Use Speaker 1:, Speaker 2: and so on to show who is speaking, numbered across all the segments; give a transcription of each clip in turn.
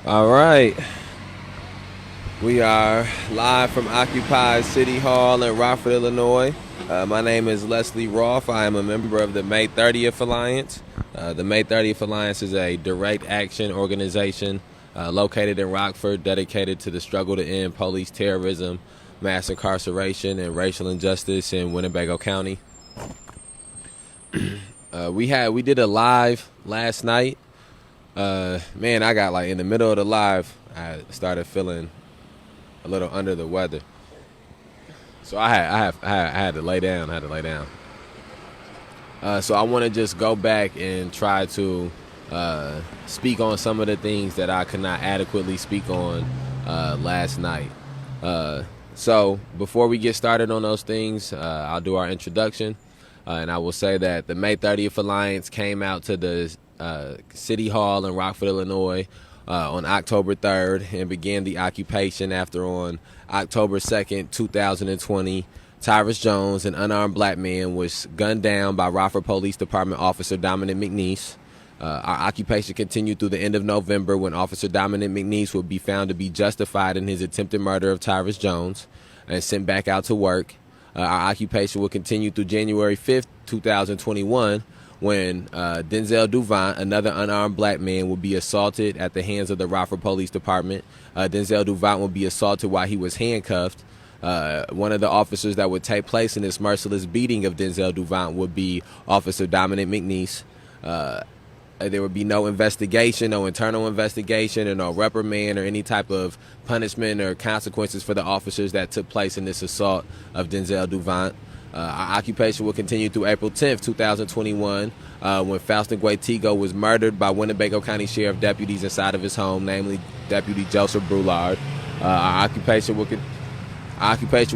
Speaker 1: All right. We are live from Occupy City Hall in Rockford, Illinois. My name is Leslie Roth. I am a member of the May 30th Alliance. The May 30th Alliance is a direct action organization located in Rockford dedicated to the struggle to end police terrorism, mass incarceration, and racial injustice in Winnebago County. We did a live last night. Man, I got like in the middle of the live, I started feeling a little under the weather, so I had to lay down. So I want to just go back and try to speak on some of the things that I could not adequately speak on last night. So before we get started on those things, I'll do our introduction, and I will say that the May 30th Alliance came out to the City Hall in Rockford, Illinois, on October 3rd and began the occupation after on October 2nd, 2020, Tyrus Jones, an unarmed black man, was gunned down by Rockford Police Department Officer Dominic McNeese. Our occupation continued through the end of November when Officer Dominic McNeese would be found to be justified in his attempted murder of Tyrus Jones and sent back out to work. Our occupation will continue through January 5th, 2021, when Denzel Duvant, another unarmed black man, will be assaulted at the hands of the Rockford Police Department. Denzel Duvant will be assaulted while he was handcuffed. One of the officers that would take place in this merciless beating of Denzel Duvant would be Officer Dominic McNeese. There would be no investigation, no internal investigation, or no reprimand or any type of punishment or consequences for the officers that took place in this assault of Denzel Duvant. Our occupation will continue through April 10th, 2021, when Faustin Guetigo was murdered by Winnebago County Sheriff deputies inside of his home, namely Deputy Joseph Brulard. Our occupation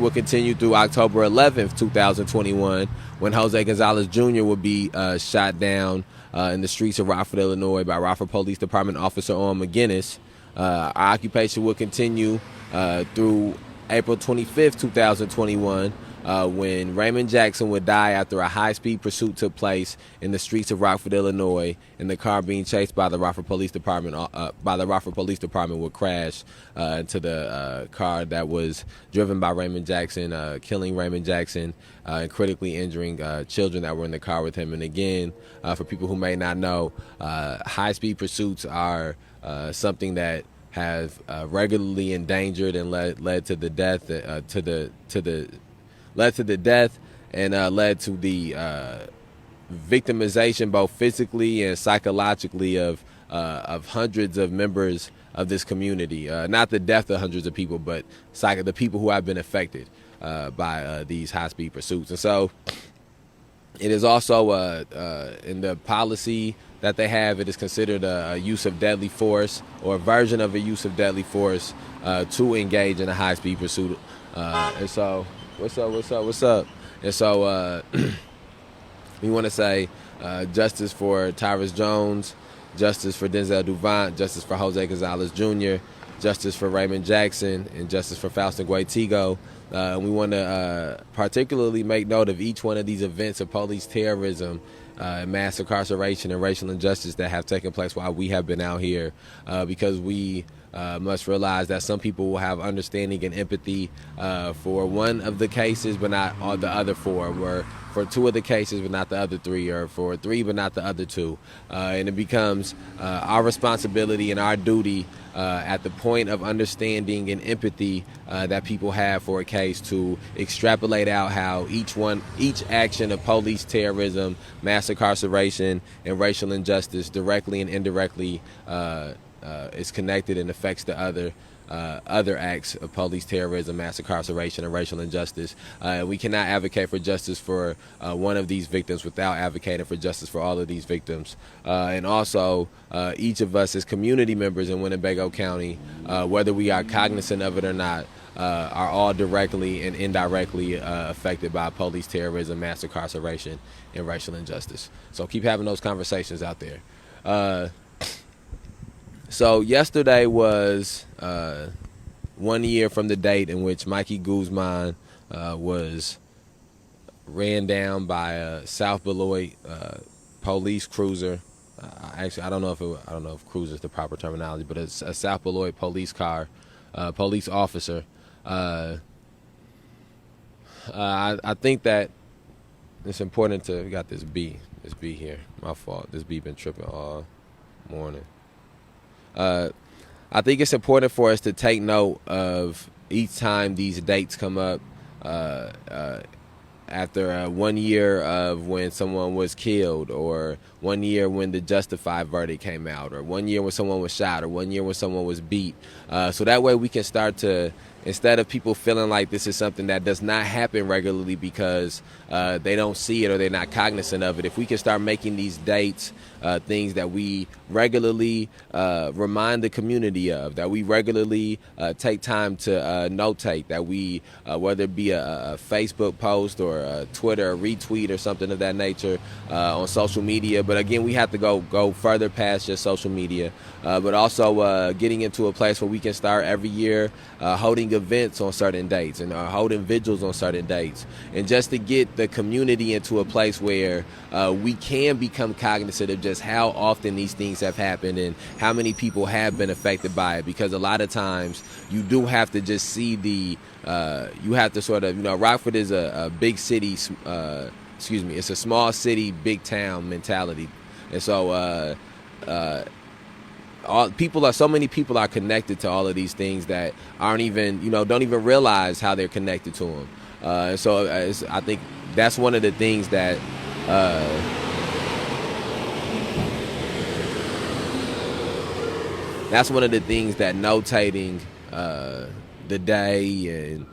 Speaker 1: will continue through October 11th, 2021, when Jose Gonzalez Jr. will be shot down in the streets of Rockford, Illinois, by Rockford Police Department Officer Owen McGinnis. Our occupation will continue through April 25th, 2021, when Raymond Jackson would die after a high-speed pursuit took place in the streets of Rockford, Illinois, and the car being chased by the Rockford Police Department would crash into the car that was driven by Raymond Jackson, killing Raymond Jackson and critically injuring children that were in the car with him. And again, for people who may not know, high-speed pursuits are something that have regularly endangered and led to the death and led to the victimization, both physically and psychologically, of hundreds of members of this community. Not the death of hundreds of people, but the people who have been affected by these high-speed pursuits. And so it is also in the policy that they have, it is considered a use of deadly force, or a version of a use of deadly force, to engage in a high-speed pursuit. And so, what's up? And so we want to say justice for Tyrus Jones, justice for Denzel Duvant, justice for Jose Gonzalez Jr., justice for Raymond Jackson, and justice for Faustin Guetigo. We want to particularly make note of each one of these events of police terrorism, mass incarceration, and racial injustice that have taken place while we have been out here, because we must realize that some people will have understanding and empathy for one of the cases, but not all the other four, or for two of the cases, but not the other three, or for three, but not the other two. And it becomes our responsibility and our duty at the point of understanding and empathy that people have for a case to extrapolate out how each action of police terrorism, mass incarceration, and racial injustice directly and indirectly is connected and affects the other acts of police terrorism, mass incarceration, and racial injustice. We cannot advocate for justice for one of these victims without advocating for justice for all of these victims. And also, each of us as community members in Winnebago County, whether we are cognizant of it or not, are all directly and indirectly affected by police terrorism, mass incarceration, and racial injustice. So keep having those conversations out there. So yesterday was 1 year from the date in which Mikey Guzman was ran down by a South Beloit police cruiser Actually, I don't know if cruise is the proper terminology, but it's a South Beloit police car, police officer. Uh, I think that it's important to. We got this B here. My fault. This B been tripping all morning. Uh, I think it's important for us to take note of each time these dates come up. Uh, uh, After 1 year of when someone was killed, or 1 year when the justified verdict came out, or 1 year when someone was shot, or 1 year when someone was beat. So that way we can start to, instead of people feeling like this is something that does not happen regularly because they don't see it or they're not cognizant of it, if we can start making these dates things that we regularly remind the community of, that we regularly take time to notate, that we, whether it be a Facebook post or a Twitter, a retweet or something of that nature on social media. But again, we have to go further past just social media, but also getting into a place where we can start every year holding events on certain dates and holding vigils on certain dates, and just to get the community into a place where we can become cognizant of just how often these things have happened and how many people have been affected by it. Because a lot of times you do have to just see you have to sort of, Rockford is a big city, it's a small city, big town mentality. And so so many people are connected to all of these things that aren't even, don't even realize how they're connected to them. And so I think that's one of the things that notating the day and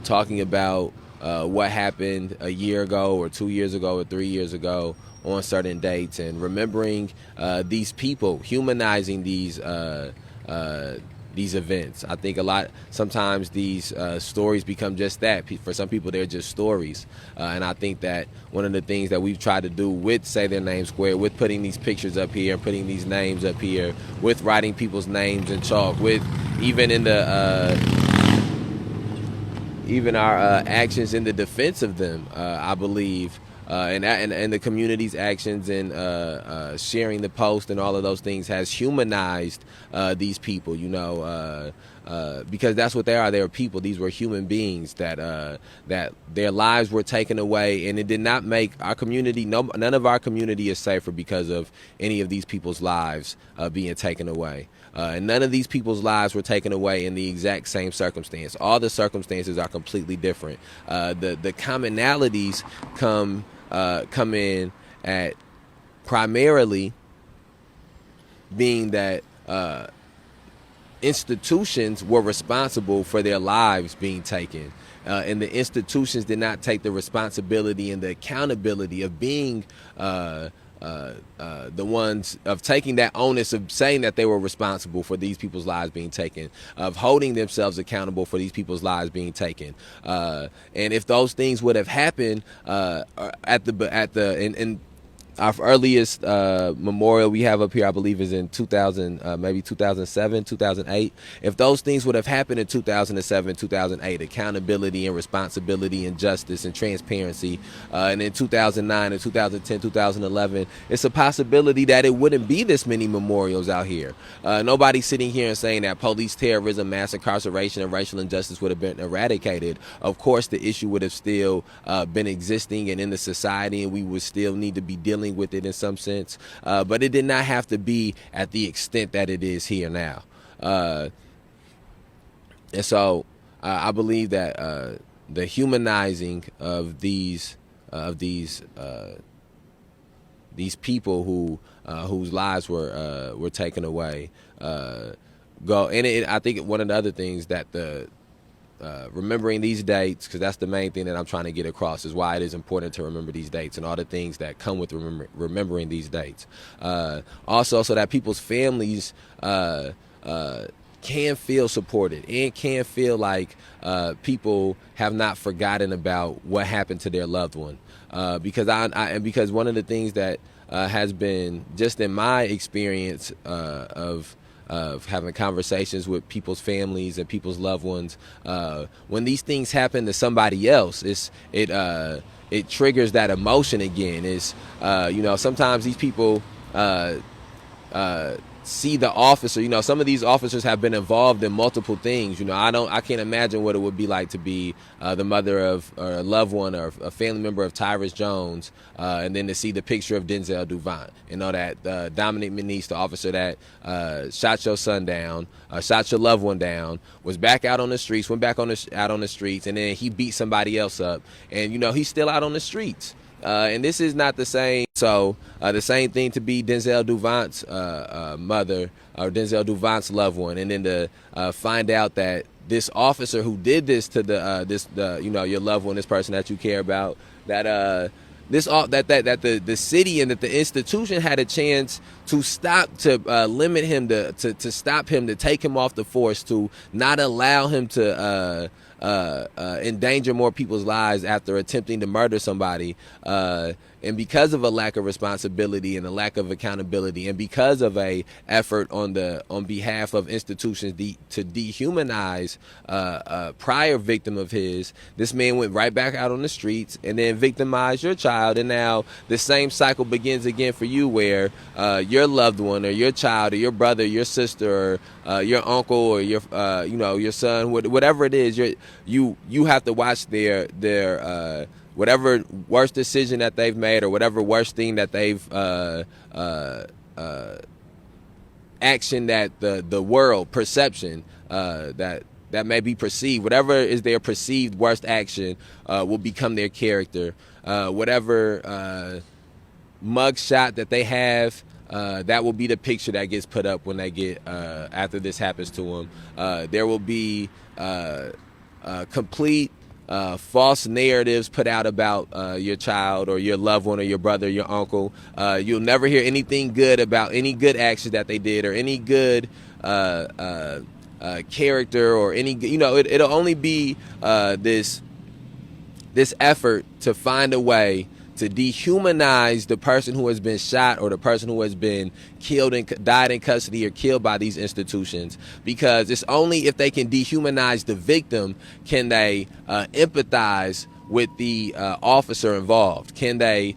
Speaker 1: talking about what happened a year ago or 2 years ago or 3 years ago on certain dates, and remembering these people, humanizing these events. I think sometimes these stories become just that. For some people, they're just stories. And I think that one of the things that we've tried to do with Say Their Name Square, with putting these pictures up here, putting these names up here, with writing people's names in chalk, with even in even our actions in the defense of them, I believe, and the community's actions and sharing the post and all of those things has humanized these people, because that's what they are. They are people. These were human beings that their lives were taken away, and it did not make our community. None of our community is safer because of any of these people's lives being taken away. And none of these people's lives were taken away in the exact same circumstance. All the circumstances are completely different. The commonalities come in at primarily being that institutions were responsible for their lives being taken. And the institutions did not take the responsibility and the accountability of being the ones of taking that onus of saying that they were responsible for these people's lives being taken, of holding themselves accountable for these people's lives being taken. And if those things would have happened in our earliest memorial we have up here, I believe, is in 2000, maybe 2007, 2008. If those things would have happened in 2007, 2008, accountability and responsibility and justice and transparency, and in 2009 and 2010, 2011, it's a possibility that it wouldn't be this many memorials out here. Nobody's sitting here and saying that police terrorism, mass incarceration, and racial injustice would have been eradicated. Of course, the issue would have still been existing and in the society, and we would still need to be dealing with it in some sense, but it did not have to be at the extent that it is here now. And so I believe that the humanizing of these people whose lives were taken away I think one of the other things that remembering these dates, because that's the main thing that I'm trying to get across, is why it is important to remember these dates and all the things that come with remembering these dates. Also, so that people's families can feel supported and can feel like people have not forgotten about what happened to their loved one. Because one of the things that has been, just in my experience of having conversations with people's families and people's loved ones, when these things happen to somebody else, it triggers that emotion again. Sometimes these people uh, see the officer. Some of these officers have been involved in multiple things. I can't imagine what it would be like to be the mother of or a loved one or a family member of Tyrus Jones, and then to see the picture of Denzel Duvant. That Dominic Manise, the officer that shot your son down, shot your loved one down, was back out on the streets, went back out on the streets, and then he beat somebody else up, and he's still out on the streets. And this is not the same. So the same thing to be Denzel Duvant's mother or Denzel Duvant's loved one, and then to find out that this officer who did this to your loved one, this person that you care about, that the city and that the institution had a chance to stop, to limit him, to stop him, to take him off the force, to not allow him to endanger more people's lives after attempting to murder somebody, and because of a lack of responsibility and a lack of accountability, and because of a effort on behalf of institutions to dehumanize a prior victim of his, this man went right back out on the streets and then victimized your child. And now the same cycle begins again for you, where your loved one or your child or your brother, your sister, or your uncle or your son, whatever it is, you have to watch their whatever worst decision that they've made, or whatever worst thing that they've action that the world perception that may be perceived, whatever is their perceived worst action, will become their character. Whatever mug shot that they have, that will be the picture that gets put up when they get after this happens to them. There will be complete false narratives put out about your child or your loved one or your brother, your uncle. You'll never hear anything good about any good actions that they did, or any good character, or any, it'll only be this effort to find a way to dehumanize the person who has been shot, or the person who has been killed and died in custody or killed by these institutions. Because it's only if they can dehumanize the victim can they empathize with the officer involved. Can they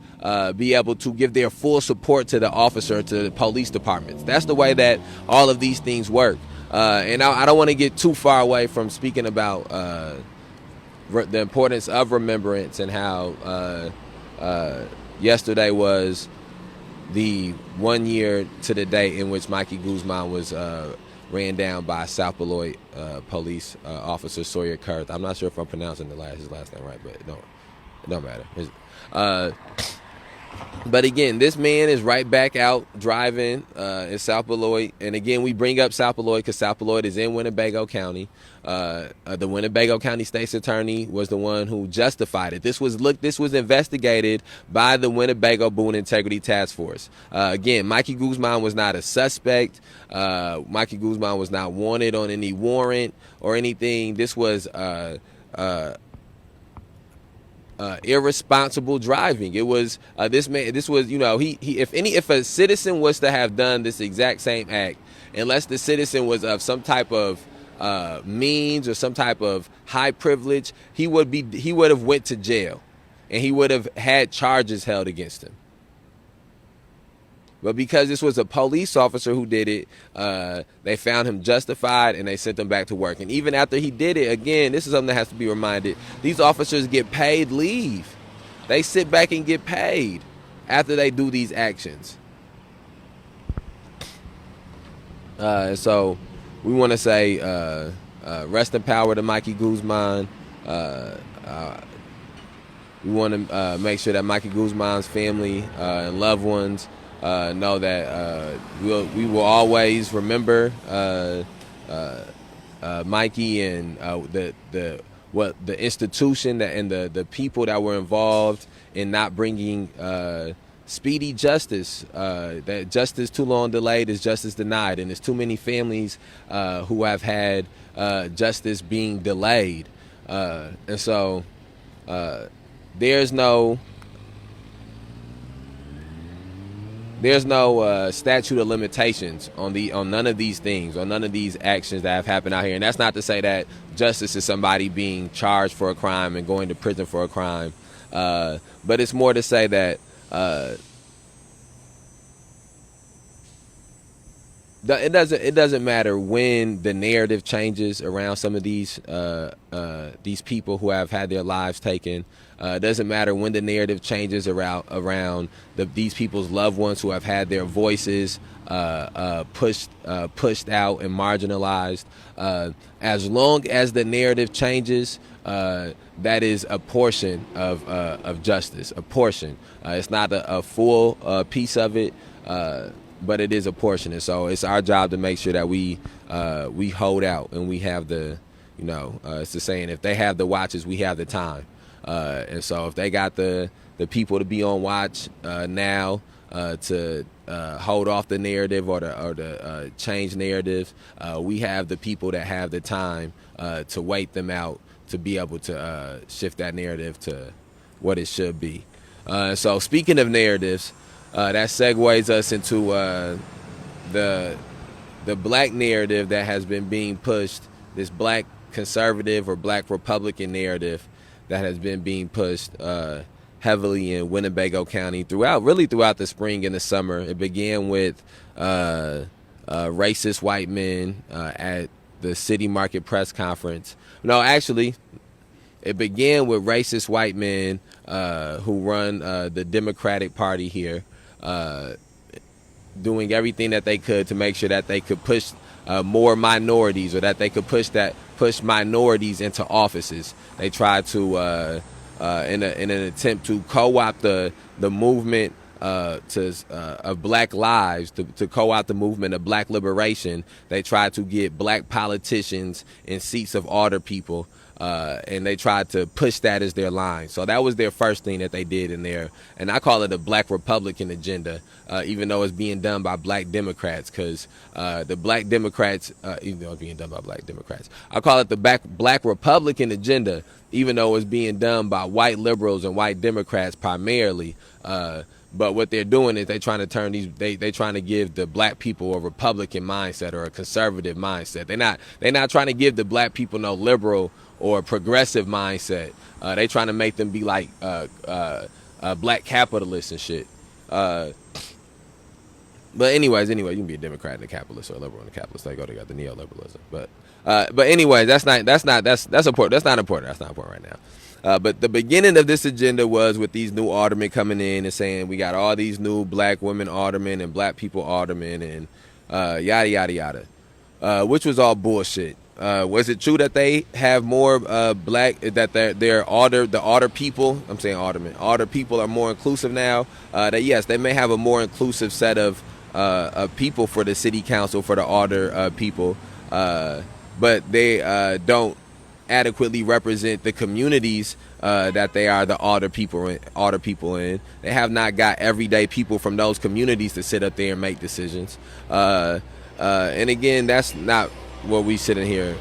Speaker 1: be able to give their full support to the officer, to the police departments? That's the way that all of these things work. And I don't want to get too far away from speaking about the importance of remembrance, and how yesterday was the 1 year to the day in which Mikey Guzman was ran down by South Beloit police officer Sawyer Kurth. I'm not sure if I'm pronouncing his last name right, but it don't matter. But again, this man is right back out driving in South Beloit. And again, we bring up South Beloit because South Beloit is in Winnebago County. The Winnebago County State's Attorney was the one who justified it. This was investigated by the Winnebago Boone Integrity Task Force. Again, Mikey Guzman was not a suspect. Mikey Guzman was not wanted on any warrant or anything. This was irresponsible driving. It was this man. This was, if a citizen was to have done this exact same act, unless the citizen was of some type of means or some type of high privilege, he would have went to jail, and he would have had charges held against him. But because this was a police officer who did it, they found him justified and they sent him back to work. And even after he did it, again, this is something that has to be reminded. These officers get paid leave. They sit back and get paid after they do these actions. So we want to say rest in power to Mikey Guzman. We want to make sure that Mikey Guzman's family and loved ones know that we will always remember Mikey and the institution and the people that were involved in not bringing speedy justice. That justice too long delayed is justice denied, and there's too many families who have had justice being delayed, and so there's no statute of limitations on none of these things, on none of these actions that have happened out here. And that's not to say that justice is somebody being charged for a crime and going to prison for a crime, but it's more to say that it doesn't matter when the narrative changes around some of these people who have had their lives taken. It doesn't matter when the narrative changes around these people's loved ones who have had their voices pushed out and marginalized. As long as the narrative changes, that is a portion of justice, a portion. It's not a full piece of it. But it is a portion, and so it's our job to make sure that we hold out and we have the, it's the saying, if they have the watches, we have the time, and so if they got the people to be on watch now to hold off the narrative or the change narrative, we have the people that have the time to wait them out to be able to shift that narrative to what it should be. So speaking of narratives. That segues us into the black narrative that has been being pushed, this black conservative or black Republican narrative that has been being pushed heavily in Winnebago County throughout the spring and the summer. It began with racist white men at the City Market press conference. No, actually, it began with racist white men who run the Democratic Party here. Doing everything that they could to make sure that they could push more minorities, or that they could push minorities into offices. They tried to, in an attempt to co-opt the movement of Black lives, to co-opt the movement of Black liberation. They tried to get black politicians in seats of older people. And they tried to push that as their line. So that was their first thing that they did in there. And I call it a black Republican agenda, even though it's being done by black Democrats, because the black Democrats, even though it's being done by black Democrats, I call it the black Republican agenda, even though it's being done by white liberals and white Democrats primarily. But what they're doing is they're trying to turn they trying to give the black people a Republican mindset or a conservative mindset. They're not trying to give the black people no liberal or progressive mindset. They trying to make them be like black capitalists and shit. But anyways, you can be a Democrat and a capitalist, or a liberal and a capitalist. They go together, neoliberalism. But anyways, that's not important. That's not important right now. But the beginning of this agenda was with these new aldermen coming in and saying we got all these new black women aldermen and black people aldermen and yada yada yada, which was all bullshit. Was it true that they have more black, that the alder people, I'm saying aldermen, alder people are more inclusive now? That yes, they may have a more inclusive set of people for the city council, for the alder people, but they don't adequately represent the communities that they are the alder people in. They have not got everyday people from those communities to sit up there and make decisions. And again, that's not what we sitting here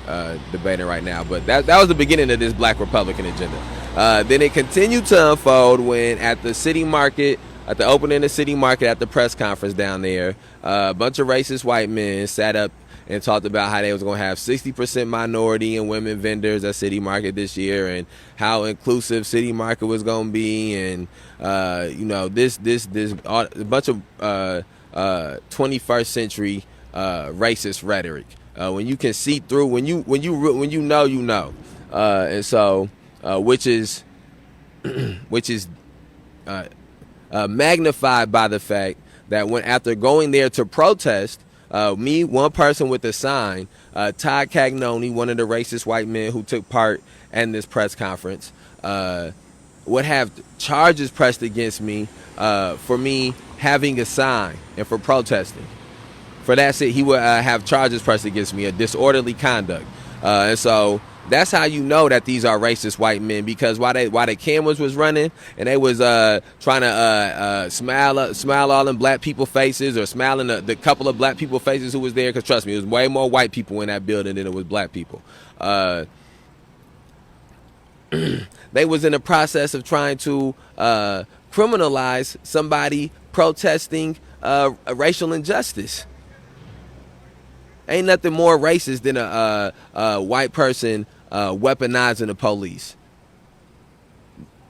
Speaker 1: debating right now. But that was the beginning of this black Republican agenda. Then it continued to unfold when at the city market, at the opening of the city market, at the press conference down there, a bunch of racist white men sat up and talked about how they was going to have 60% minority and women vendors at City Market this year, and how inclusive City Market was going to be, and this a bunch of 21st century racist rhetoric. When you can see through, when you know, and so which is magnified by the fact that when after going there to protest. One person with a sign, Todd Cagnoni, one of the racist white men who took part in this press conference, would have charges pressed against me for me having a sign and for protesting. For that, he would have charges pressed against me, a disorderly conduct. And so that's how you know that these are racist white men, because while the cameras was running and they was trying to smile all in black people faces, or smiling the couple of black people faces who was there, because trust me, it was way more white people in that building than it was black people. They was in the process of trying to criminalize somebody protesting a racial injustice. Ain't nothing more racist than a white person weaponizing the police.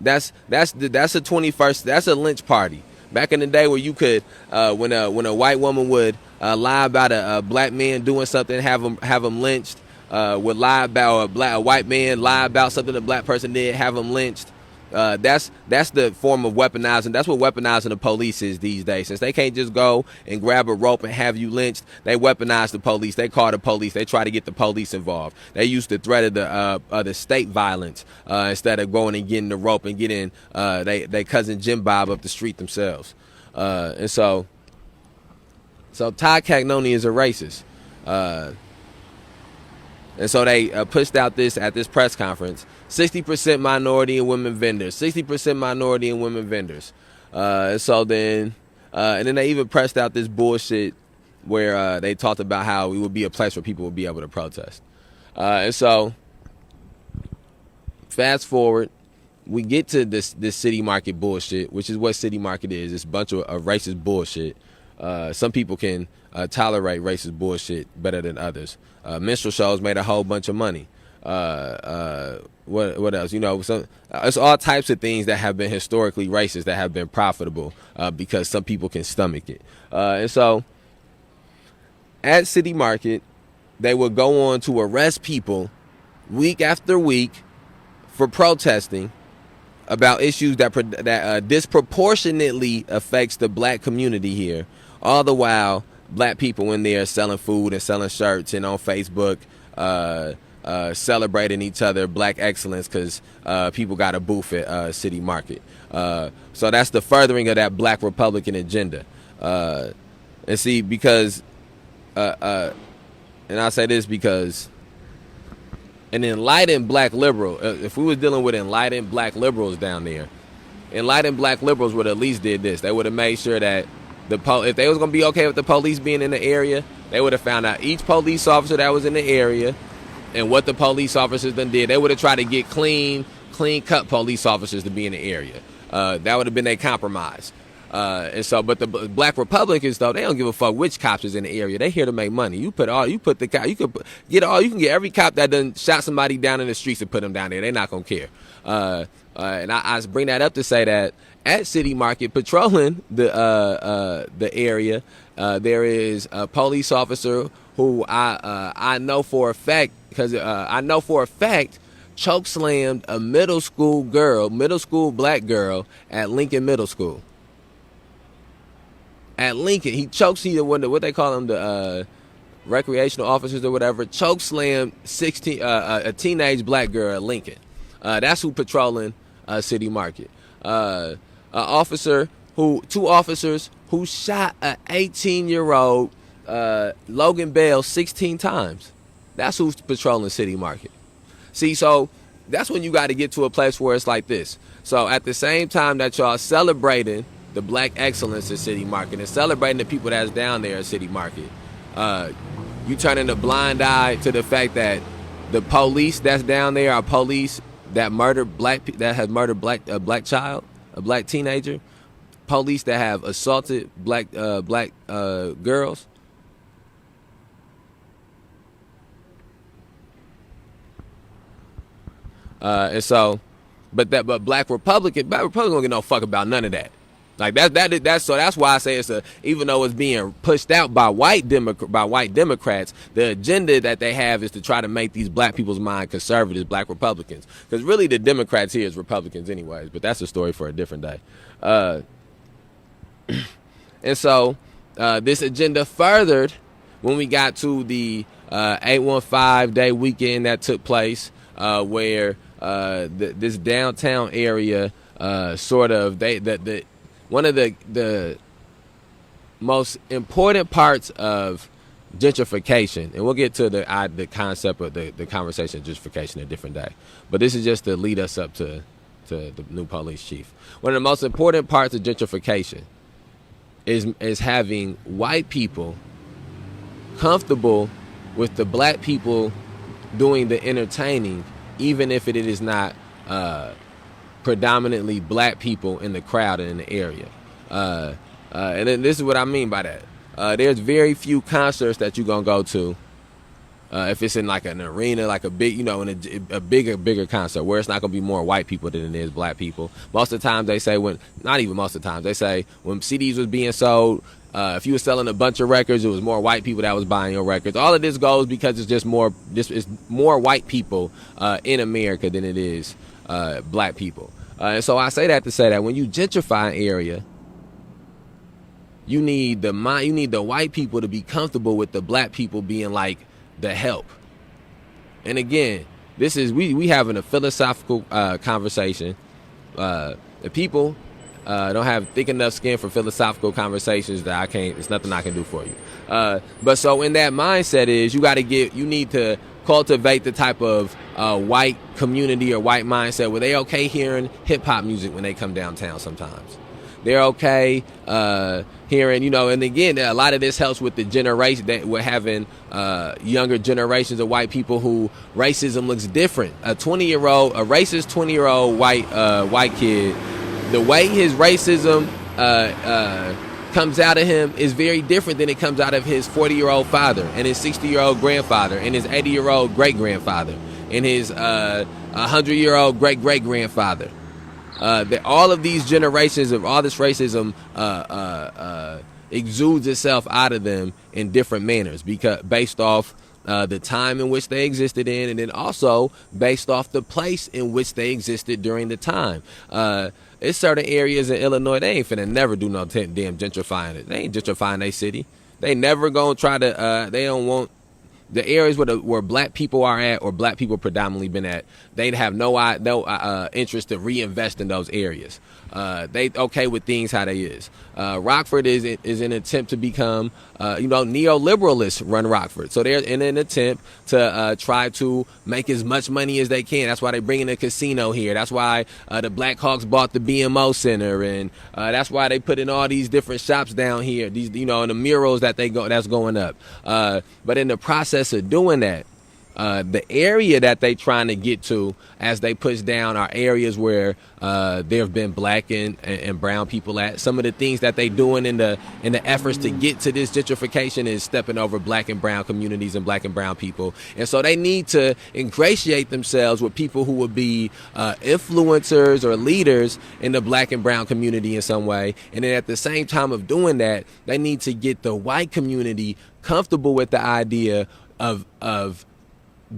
Speaker 1: That's a 21st. That's a lynch party. Back in the day, where you could, when a white woman would lie about a black man doing something, have him lynched. Would lie about a white man, lie about something a black person did, have him lynched. That's the form of weaponizing. That's what weaponizing the police is these days. Since they can't just go and grab a rope and have you lynched, they weaponize the police. They call the police. They try to get the police involved. They use the threat of the state violence instead of going and getting the rope and getting they cousin Jim Bob up the street themselves. And so Todd Cagnoni is a racist. And so they pushed out this at this press conference. 60% minority and women vendors. 60% minority and women vendors. And then they even pressed out this bullshit where they talked about how it would be a place where people would be able to protest. And so, fast forward, we get to this city market bullshit, which is what city market is. It's a bunch of racist bullshit. Some people can tolerate racist bullshit better than others. Minstrel shows made a whole bunch of money. What else? It's all types of things that have been historically racist that have been profitable because some people can stomach it. And so at City Market, they would go on to arrest people week after week for protesting about issues that disproportionately affects the black community here. All the while, black people in there selling food and selling shirts and on Facebook celebrating each other, black excellence, because people got a booth at City Market. So that's the furthering of that black Republican agenda. And see, because, and I say this because an enlightened black liberal, if we was dealing with enlightened black liberals down there, enlightened black liberals would at least did this. They would have made sure that if they was going to be okay with the police being in the area, they would have found out each police officer that was in the area and what the police officers done did. They would have tried to get clean cut police officers to be in the area. That would have been their compromise. And so, but the black Republicans, though, they don't give a fuck which cops is in the area. They here to make money. You can get every cop that done shot somebody down in the streets and put them down there. They're not gonna care. And I bring that up to say that at City Market, patrolling the area, there is a police officer who I know for a fact, because I know for a fact choke slammed a middle school black girl at Lincoln Middle School. At Lincoln, he chokes what they call them, the recreational officers or whatever, choke slammed a teenage black girl at Lincoln. That's who patrolling City Market. Two officers who shot an 18-year-old Logan Bell 16 times. That's who's patrolling City Market. See, so that's when you got to get to a place where it's like this. So at the same time that y'all celebrating the black excellence at City Market and celebrating the people that's down there at City Market, you turning a blind eye to the fact that the police that's down there are police that have murdered a black child, a black teenager, police that have assaulted black girls. And so, but black Republicans don't give no fuck about none of that. Like that's why I say even though it's being pushed out by white Democrats, the agenda that they have is to try to make these black people's mind conservatives, black Republicans. Because really the Democrats here is Republicans anyways, but that's a story for a different day. And so this agenda furthered when we got to the 815 day weekend that took place, where this downtown area one of the most important parts of gentrification, and we'll get to the concept of the conversation of gentrification a different day, but this is just to lead us up to the new police chief. One of the most important parts of gentrification is having white people comfortable with the black people doing the entertaining, even if it is not predominantly black people in the crowd and in the area. And then this is what I mean by that. There's very few concerts that you're going to go to if it's in like an arena, like a big, in a bigger concert where it's not going to be more white people than it is black people. Most of the time they say not even most of the time, they say when CDs was being sold, if you were selling a bunch of records, it was more white people that was buying your records. All of this goes because it's more white people in America than it is black people. And so I say that to say that when you gentrify an area, you need the white people to be comfortable with the black people being like the help. And again, this is we having a philosophical conversation. The people don't have thick enough skin for philosophical conversations that it's nothing I can do for you. But so in that mindset is you need to cultivate the type of white community or white mindset where they okay hearing hip hop music when they come downtown sometimes. They're okay hearing, and again, a lot of this helps with the generation that we're having younger generations of white people who racism looks different. A racist 20-year-old white kid, the way his racism comes out of him is very different than it comes out of his 40-year-old father and his 60-year-old grandfather and his 80-year-old great-grandfather and his 100-year-old great-great-grandfather. All of these generations of all this racism exudes itself out of them in different manners based off the time in which they existed in, and then also based off the place in which they existed during the time. It's certain areas in Illinois, they ain't finna never do no damn gentrifying. They ain't gentrifying their city. They never gonna try to, they don't want the areas where black people are at or black people predominantly been at. They'd have no interest to reinvest in those areas. They okay with things how they is. Rockford is an attempt to become, neoliberalists run Rockford. So they're in an attempt to try to make as much money as they can. That's why they bring in a casino here. That's why the Blackhawks bought the BMO Center, and that's why they put in all these different shops down here. These, and the murals that's going up. But in the process of doing that, the area that they trying to get to as they push down are areas where there have been black and brown people at. Some of the things that they doing in the efforts to get to this gentrification is stepping over black and brown communities and black and brown people. And so they need to ingratiate themselves with people who would be influencers or leaders in the black and brown community in some way. And then at the same time of doing that, they need to get the white community comfortable with the idea of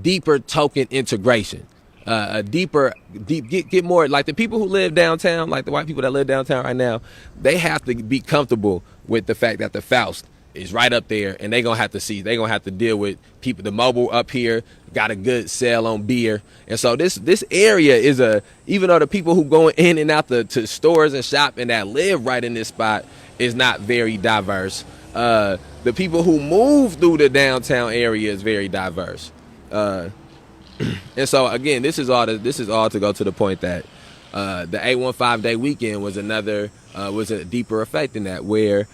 Speaker 1: deeper token integration, get more like the people who live downtown, like the white people that live downtown right now. They have to be comfortable with the fact that the Faust is right up there, and they're gonna have to deal with people. The Mobile up here got a good sale on beer, and so this area is even though the people who go in and out to stores and shop and that live right in this spot is not very diverse. The people who move through the downtown area is very diverse. And so again, this is all to go to the point that the 815 day weekend was a deeper effect in that, where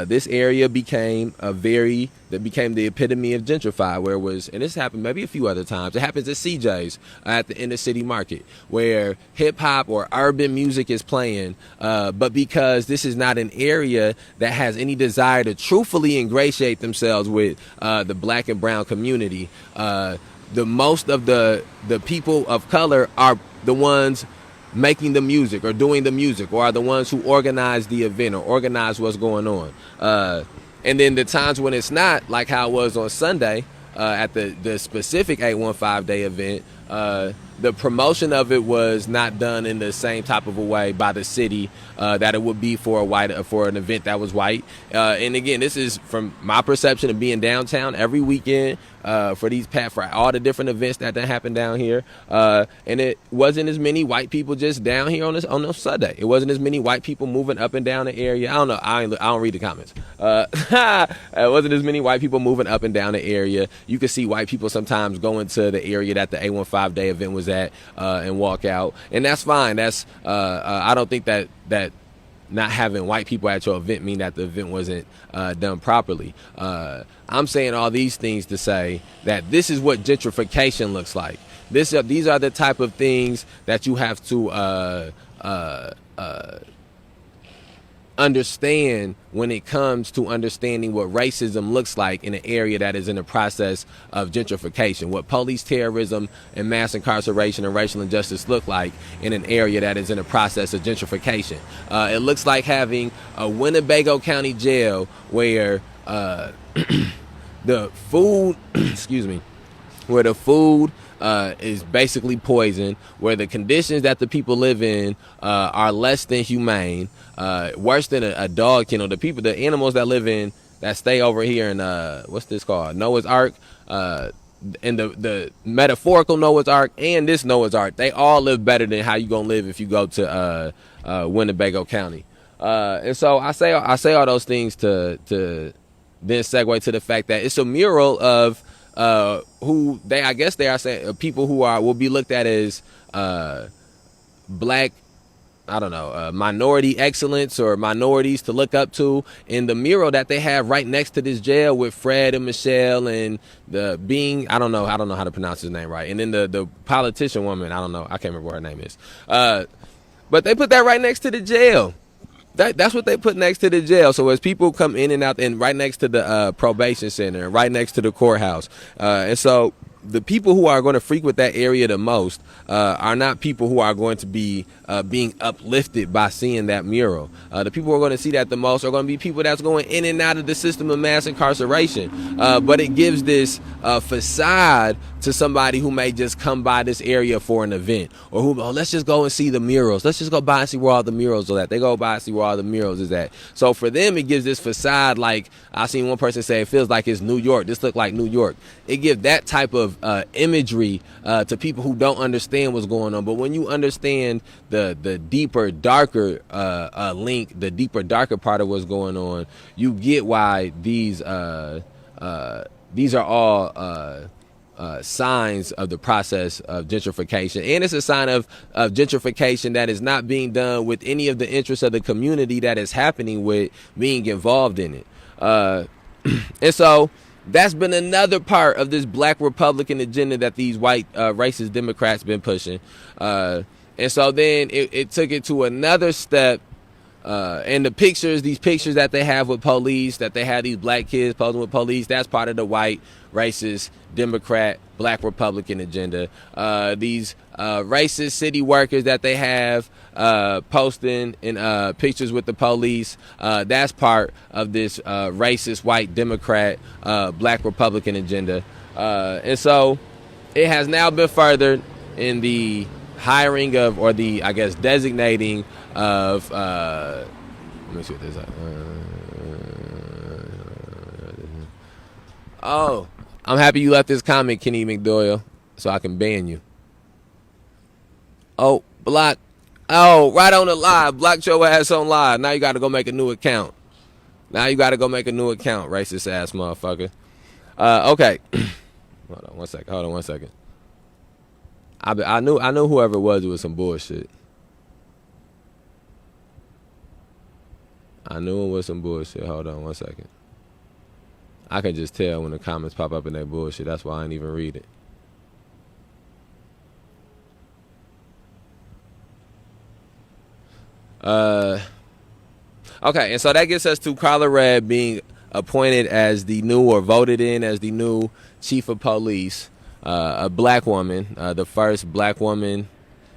Speaker 1: this area became the epitome of gentrify, where it was, and this happened maybe a few other times. It happens at CJ's at the inner city market, where hip hop or urban music is playing, but because this is not an area that has any desire to truthfully ingratiate themselves with the black and brown community, the most of the people of color are the ones making the music or doing the music, or are the ones who organize the event or organize what's going on. And then the times when it's not, like how it was on Sunday at the specific 815 day event, the promotion of it was not done in the same type of a way by the city that it would be for an event that was white. And again, this is from my perception of being downtown every weekend for all the different events that happen down here. And it wasn't as many white people just down here on this Sunday. It wasn't as many white people moving up and down the area. I don't know. I don't read the comments. It wasn't as many white people moving up and down the area. You could see white people sometimes going to the area that the 815 day event was at and walk out, and that's fine. That's I don't think that not having white people at your event mean that the event wasn't done properly. I'm saying all these things to say that this is what gentrification looks like. These are the type of things that you have to understand when it comes to understanding what racism looks like in an area that is in the process of gentrification, what police terrorism and mass incarceration and racial injustice look like in an area that is in the process of gentrification. It looks like having a Winnebago County jail where the food, excuse me, where the food is basically poison, where the conditions that the people live in are less than humane, worse than a dog kennel. The animals that live in, that stay over here in what's this called, Noah's Ark, and the metaphorical Noah's Ark and this Noah's Ark, they all live better than how you gonna live if you go to Winnebago County. And so I say all those things to then segue to the fact that it's a mural of who they, I guess they are saying, people who will be looked at as black, I don't know, minority excellence or minorities to look up to, in the mural that they have right next to this jail with Fred and Michelle and the being, I don't know how to pronounce his name right, and then the politician woman, I don't know, I can't remember what her name is, but they put that right next to the jail. That's what they put next to the jail. So as people come in and out, and right next to the probation center, and right next to the courthouse, and so the people who are going to frequent that area the most are not people who are going to be being uplifted by seeing that mural. The people who are going to see that the most are going to be people that's going in and out of the system of mass incarceration. But it gives this facade to somebody who may just come by this area for an event, or who, let's just go and see the murals. Let's just go by and see where all the murals are at. They go by and see where all the murals is at. So for them, it gives this facade, like I seen one person say, it feels like it's New York. This look like New York. It gives that type of imagery to people who don't understand what's going on. But when you understand the deeper, darker link, the deeper, darker part of what's going on, you get why these are all signs of the process of gentrification. And it's a sign of gentrification that is not being done with any of the interests of the community that is happening with being involved in it. And so that's been another part of this black Republican agenda that these white racist Democrats been pushing. And so then it took it to another step. And these pictures that they have with police, that they have these black kids posing with police, that's part of the white racist Democrat black Republican agenda. These racist city workers that they have posting in pictures with the police, that's part of this racist white Democrat black Republican agenda. And so it has now been furthered in the hiring of, or the, I guess, designating of, let me see what this is. Oh, I'm happy you left this comment, Kenny McDoyle, so I can ban you. Oh, block. Oh, right on the live. Blocked your ass on live. Now you got to go make a new account. Racist ass motherfucker. Okay. Hold on one second. I knew whoever it was some bullshit. I knew it was some bullshit. Hold on one second. I can just tell when the comments pop up in that bullshit. That's why I ain't even read it. Okay, and so that gets us to Carla Red being appointed as the new, or voted in as the new chief of police, a black woman, the first black woman,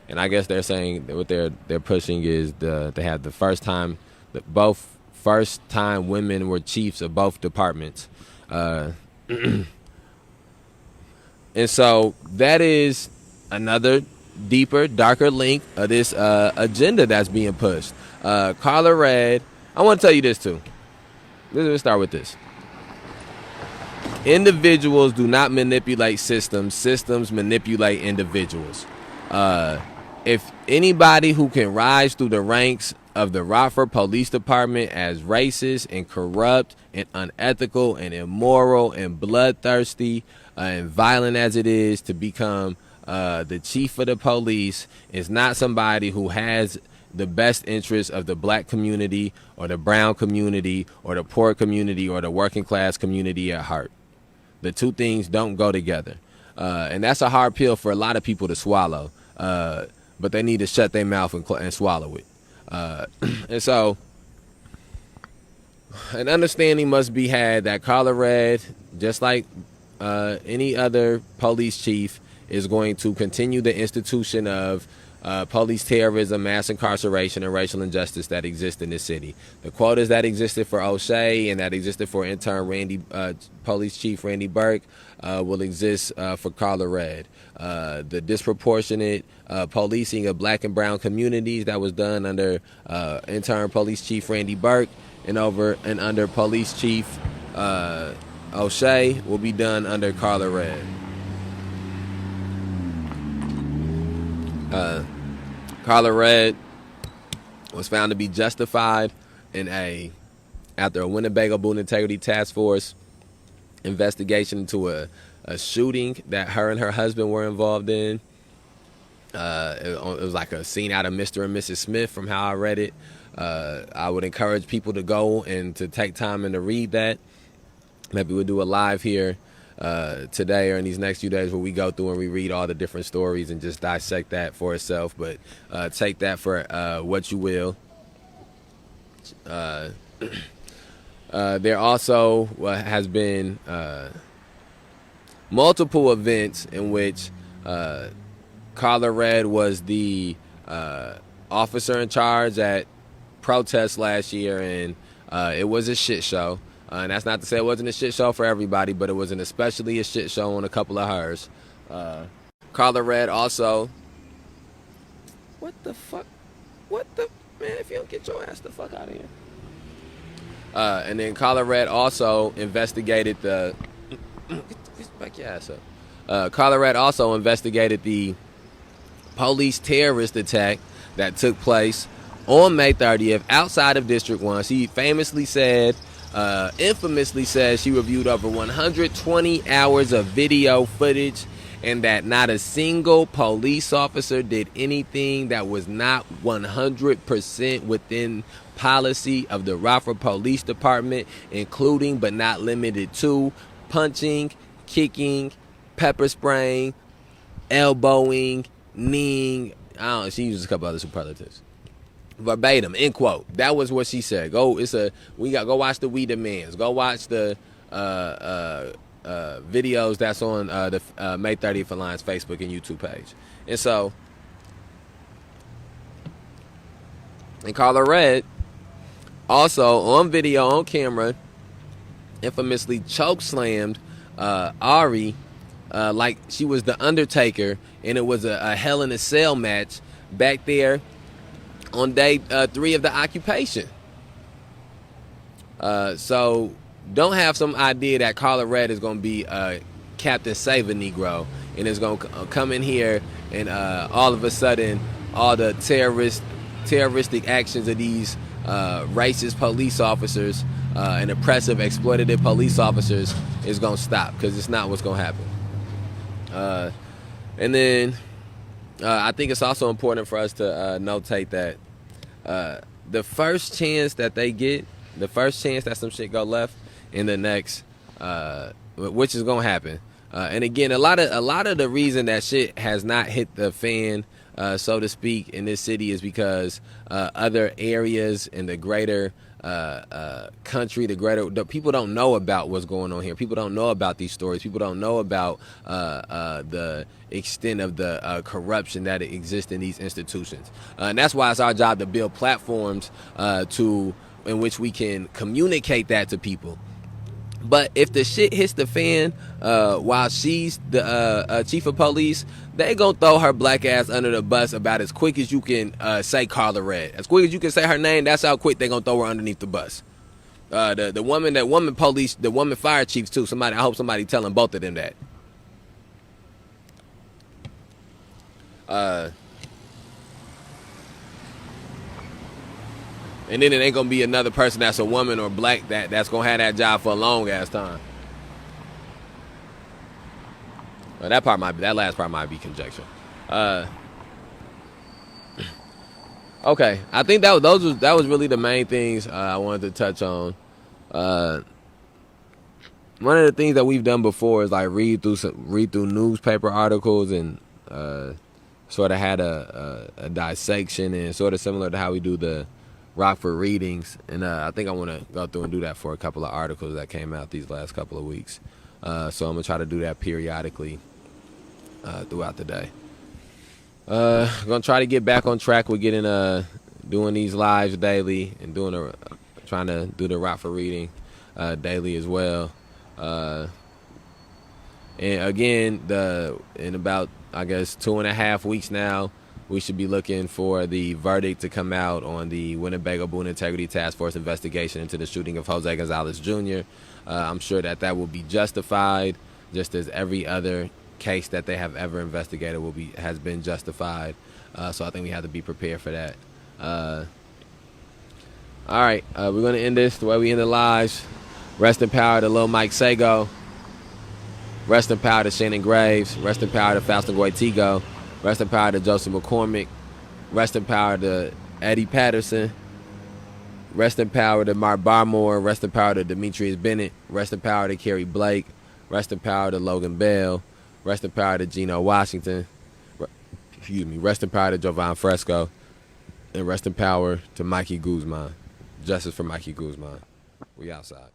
Speaker 1: and I guess they're saying that what they're pushing is they have the first time women were chiefs of both departments. And so that is another deeper, darker link of this agenda that's being pushed. Carla Red, I want to tell you this too. Let's start with this. Individuals do not manipulate systems. Systems manipulate individuals. If anybody who can rise through the ranks of the Rockford Police Department as racist and corrupt and unethical and immoral and bloodthirsty and violent as it is to become the chief of the police, is not somebody who has the best interests of the black community or the brown community or the poor community or the working class community at heart. The two things don't go together. And that's a hard pill for a lot of people to swallow. But they need to shut their mouth and swallow it. And so An understanding must be had that Carla Red, just like any other police chief, is going to continue the institution of police terrorism, mass incarceration, and racial injustice that exists in this city. The quotas that existed for O'Shea and that existed for intern Police Chief Randy Burke will exist for Carla Red. The disproportionate policing of black and brown communities that was done under intern Police Chief Randy Burke and under Police Chief O'Shea will be done under Carla Red. Carla Red was found to be justified after a Winnebago Boone Integrity Task Force investigation into a shooting that her and her husband were involved in. It was like a scene out of Mr. and Mrs. Smith from how I read it. I would encourage people to go and to take time and to read that. Maybe we'll do a live here today or in these next few days where we go through and we read all the different stories and just dissect that for itself. But take that for what you will. There also has been multiple events in which Carla Red was the officer in charge at protests last year, and it was a shit show. And that's not to say it wasn't a shit show for everybody, but it was an especially a shit show on a couple of hers. Carla Red also... What the fuck? What the... Man, if you don't get your ass the fuck out of here. And then Carla Red also investigated the... Back your ass up. Carla Red also investigated the police terrorist attack that took place on May 30th outside of District 1. She infamously said she reviewed over 120 hours of video footage and that not a single police officer did anything that was not 100% within policy of the Rockford Police Department, including but not limited to punching, kicking, pepper spraying, elbowing, kneeing. She uses a couple other superlatives. Verbatim, end quote. That was what she said. Go watch the We Demands. Go watch the videos that's on the May 30th Alliance Facebook and YouTube page. And Carla Red also on video, on camera, infamously choke slammed Ari like she was the Undertaker, and it was a Hell in a Cell match back there on day 3 of the occupation. So don't have some idea that Carla Red is going to be Captain Save a Negro and is going to come in here and all of a sudden all the terroristic actions of these racist police officers and oppressive, exploitative police officers is going to stop, because it's not what's going to happen. And then I think it's also important for us to notate that the first chance that they get, the first chance that some shit go left in the next, which is gonna happen. And again, a lot of the reason that shit has not hit the fan, so to speak, in this city is because other areas in the greater country, the people don't know about what's going on here. People don't know about these stories. People don't know about the extent of the corruption that exists in these institutions. And that's why it's our job to build platforms in which we can communicate that to people. But if the shit hits the fan while she's the chief of police, they gonna throw her black ass under the bus about as quick as you can say Carla Red. As quick as you can say her name, that's how quick they gonna throw her underneath the bus. The woman fire chiefs too. I hope somebody telling both of them that. And then it ain't gonna be another person that's a woman or black that's gonna have that job for a long ass time. Well, that last part might be conjecture. Okay, I think that was really the main things I wanted to touch on. One of the things that we've done before is like read through newspaper articles and sort of had a dissection, and sort of similar to how we do the Rockford readings, and I think I want to go through and do that for a couple of articles that came out these last couple of weeks. So I'm gonna try to do that periodically throughout the day. Gonna try to get back on track with getting doing these lives daily and trying to do the Rockford reading daily as well. And again, in about, I guess, 2.5 weeks now, we should be looking for the verdict to come out on the Winnebago Boone Integrity Task Force investigation into the shooting of Jose Gonzalez Jr. I'm sure that will be justified, just as every other case that they have ever investigated has been justified. So I think we have to be prepared for that. All right, we're going to end this the way we end the lives. Rest in power to Lil Mike Sago. Rest in power to Shannon Graves. Rest in power to Faustin Goitigo. Rest in power to Joseph McCormick. Rest in power to Eddie Patterson. Rest in power to Mark Barmore. Rest in power to Demetrius Bennett. Rest in power to Kerry Blake. Rest in power to Logan Bell. Rest in power to Geno Washington. Rest in power to Jovan Fresco. And rest in power to Mikey Guzman. Justice for Mikey Guzman. We outside.